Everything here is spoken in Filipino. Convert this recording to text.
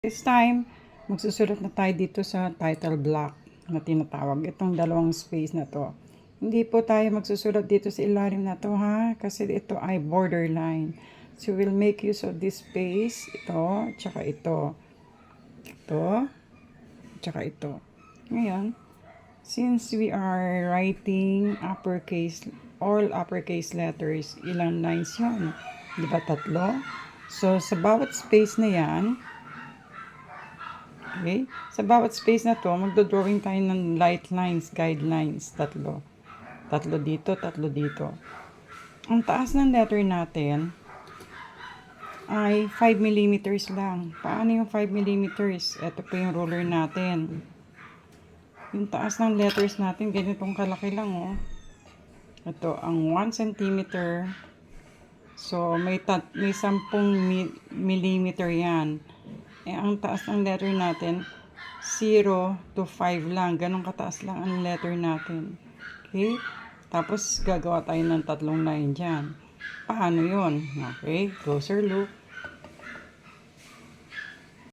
This time, magsusulat na tayo dito sa title block na tinatawag. Itong dalawang space na to. Hindi po tayo magsusulat dito sa ilalim na to ha, kasi ito ay borderline. So, we'll make use of this space. Ito, tsaka ito. Ito, tsaka ito. Ngayon, since we are writing all uppercase letters, ilang lines yun? Di ba 3? So, sa bawat space na yan, okay, sa bawat space na to, magdodrawing tayo ng light lines, guidelines, 3. 3 dito, 3 dito. Ang taas ng letter natin ay 5 millimeters lang. Paano yung 5 millimeters? Ito po yung ruler natin. Yung taas ng letters natin, ganitong kalaki lang, oh. Ito, ang 1 centimeter. So, may 10 millimeter yan. Eh, ang taas ng letter natin, 0 to 5 lang. Ganong kataas lang ang letter natin. Okay? Tapos, gagawa tayo ng 3 line dyan. Paano yun? Okay, closer look.